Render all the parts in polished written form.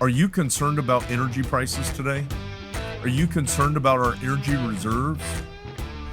Are you concerned about energy prices today? Are you concerned about our energy reserves?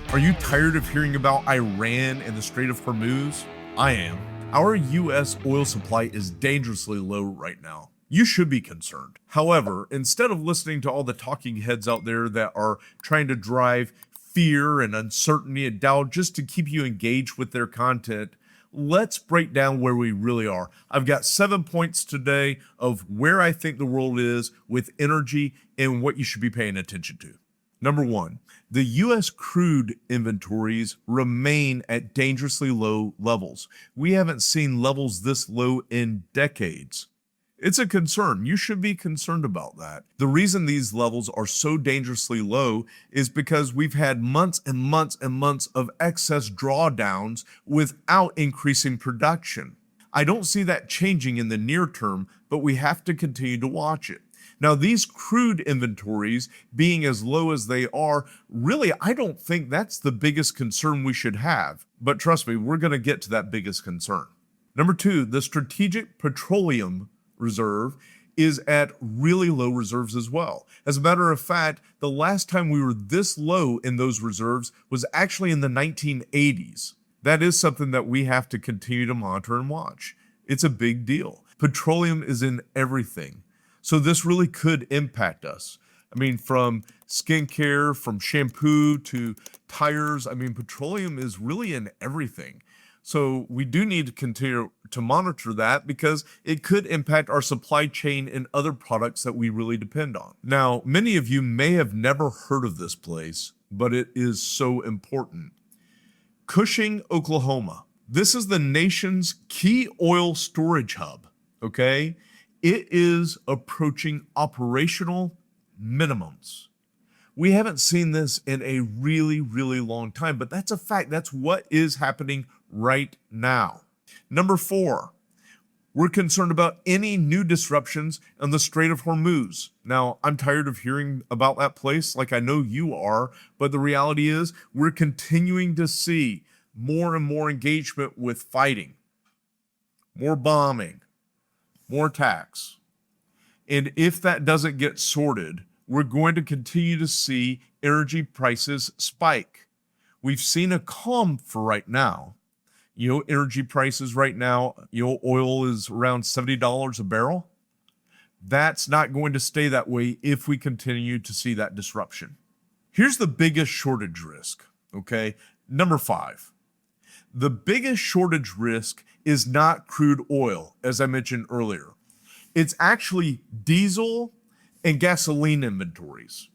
Are you tired of hearing about Iran and the Strait of Hormuz? I am. Our US oil supply is dangerously low right now. You should be concerned. However, instead of listening to all the talking heads out there that are trying to drive fear and uncertainty and doubt just to keep you engaged with their content, let's break down where we really are. I've got 7 points today of where I think the world is with energy and what you should be paying attention to. Number one, the U.S. crude inventories remain at dangerously low levels. We haven't seen levels this low in decades. It's a concern. You should be concerned about that. The reason these levels are so dangerously low is because we've had months and months and months of excess drawdowns without increasing production. I don't see that changing in the near term, but we have to continue to watch it. Now, these crude inventories being as low as they are, really, I don't think that's the biggest concern we should have. But trust me, we're going to get to that biggest concern. Number two, the strategic petroleum reserve is at really low reserves as well. As a matter of fact, the last time we were this low in those reserves was actually in the 1980s. That is something that we have to continue to monitor and watch. It's a big deal. Petroleum is in everything. So this really could impact us. I mean, from skincare, from shampoo to tires, petroleum is really in everything. So we do need to continue to monitor that because it could impact our supply chain and other products that we really depend on. Now, many of you may have never heard of this place, but it is so important. Cushing, Oklahoma. This is the nation's key oil storage hub, okay? It is approaching operational minimums. We haven't seen this in a really, really long time, but that's a fact. That's what is happening right now. Number four, we're concerned about any new disruptions on the Strait of Hormuz. Now, I'm tired of hearing about that place like I know you are, but the reality is we're continuing to see more and more engagement with fighting, more bombing, more attacks. And if that doesn't get sorted, we're going to continue to see energy prices spike. We've seen a calm for right now. Energy prices right now, oil is around $70 a barrel. That's not going to stay that way if we continue to see that disruption. Here's the biggest shortage risk, okay? Number five, the biggest shortage risk is not crude oil, as I mentioned earlier. It's actually diesel and gasoline inventories.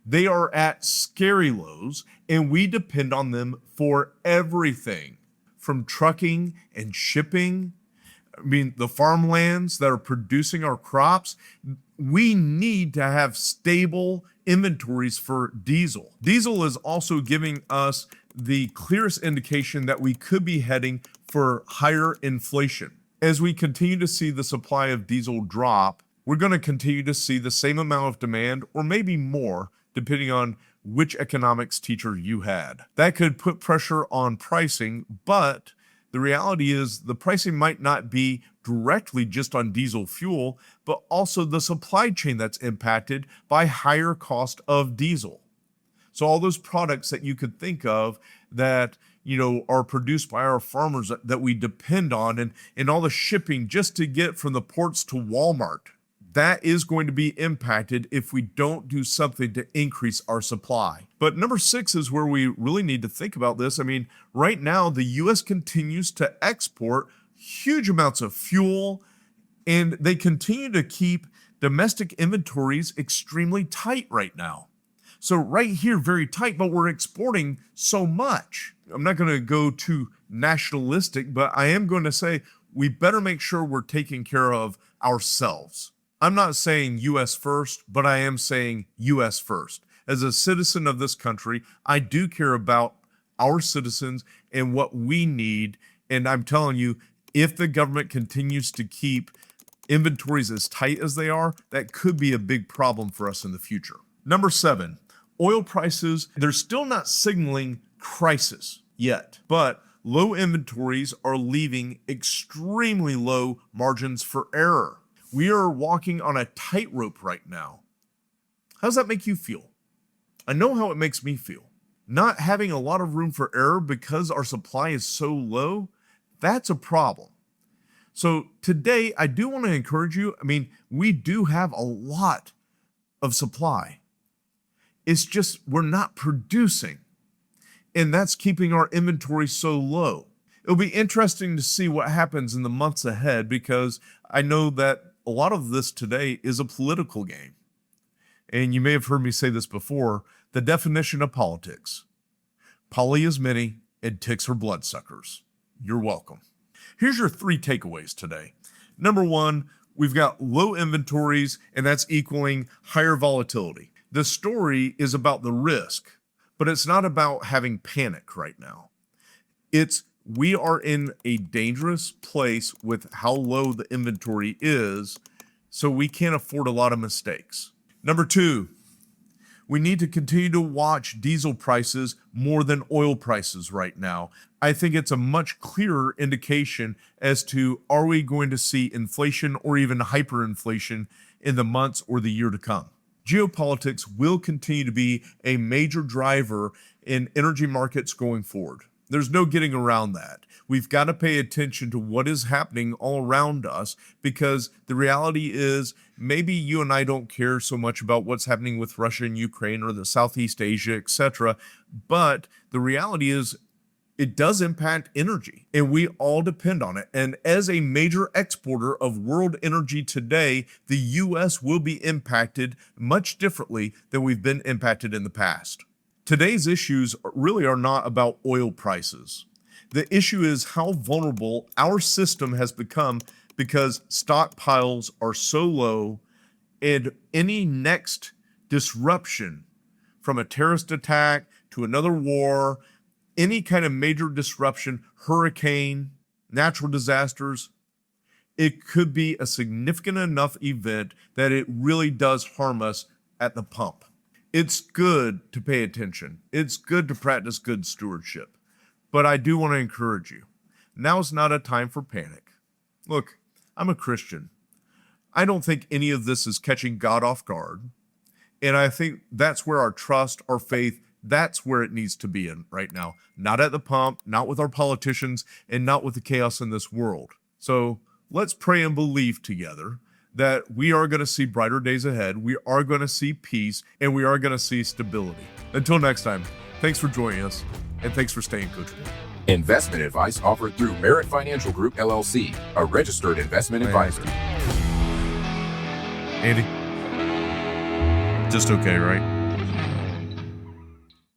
They are at scary lows, and we depend on them for everything. From trucking and shipping, the farmlands that are producing our crops, we need to have stable inventories for diesel. Diesel is also giving us the clearest indication that we could be heading for higher inflation. As we continue to see the supply of diesel drop, we're going to continue to see the same amount of demand or maybe more, depending on which economics teacher you had. That could put pressure on pricing, but the reality is the pricing might not be directly just on diesel fuel, but also the supply chain that's impacted by higher cost of diesel. So all those products that you could think of that are produced by our farmers that we depend on and all the shipping just to get from the ports to Walmart, that is going to be impacted if we don't do something to increase our supply. But number six is where we really need to think about this. Right now, the U.S. continues to export huge amounts of fuel, and they continue to keep domestic inventories extremely tight right now. So right here, very tight, but we're exporting so much. I'm not going to go too nationalistic, but I am going to say we better make sure we're taking care of ourselves. I'm not saying U.S. first, but I am saying U.S. first. As a citizen of this country, I do care about our citizens and what we need. And I'm telling you, if the government continues to keep inventories as tight as they are, that could be a big problem for us in the future. Number seven, oil prices, they're still not signaling crisis yet, but low inventories are leaving extremely low margins for error. We are walking on a tightrope right now. How does that make you feel? I know how it makes me feel. Not having a lot of room for error because our supply is so low, that's a problem. So today, I do want to encourage you. I mean, we do have a lot of supply. It's just we're not producing. And that's keeping our inventory so low. It'll be interesting to see what happens in the months ahead, because I know that a lot of this today is a political game. And you may have heard me say this before, the definition of politics. Poly is many and ticks are bloodsuckers. You're welcome. Here's your 3 takeaways today. Number 1, we've got low inventories, and that's equaling higher volatility. The story is about the risk, but it's not about having panic right now. We are in a dangerous place with how low the inventory is, so we can't afford a lot of mistakes. Number 2, we need to continue to watch diesel prices more than oil prices right now. I think it's a much clearer indication as to, are we going to see inflation or even hyperinflation in the months or the year to come? Geopolitics will continue to be a major driver in energy markets going forward. There's no getting around that. We've got to pay attention to what is happening all around us, because the reality is maybe you and I don't care so much about what's happening with Russia and Ukraine or the Southeast Asia, etc. But the reality is it does impact energy, and we all depend on it. And as a major exporter of world energy today, the U.S. will be impacted much differently than we've been impacted in the past. Today's issues really are not about oil prices. The issue is how vulnerable our system has become because stockpiles are so low, and any next disruption, from a terrorist attack to another war, any kind of major disruption, hurricane, natural disasters, it could be a significant enough event that it really does harm us at the pump. It's good to pay attention. It's good to practice good stewardship. But I do want to encourage you. Now's not a time for panic. Look, I'm a Christian. I don't think any of this is catching God off guard. And I think that's where our trust, our faith, that's where it needs to be in right now. Not at the pump, not with our politicians, and not with the chaos in this world. So let's pray and believe together that we are going to see brighter days ahead, we are going to see peace, and we are going to see stability. Until next time, thanks for joining us, and thanks for staying coachable. Investment advice offered through Merit Financial Group, LLC, a registered investment advisor. Andy? Just okay, right?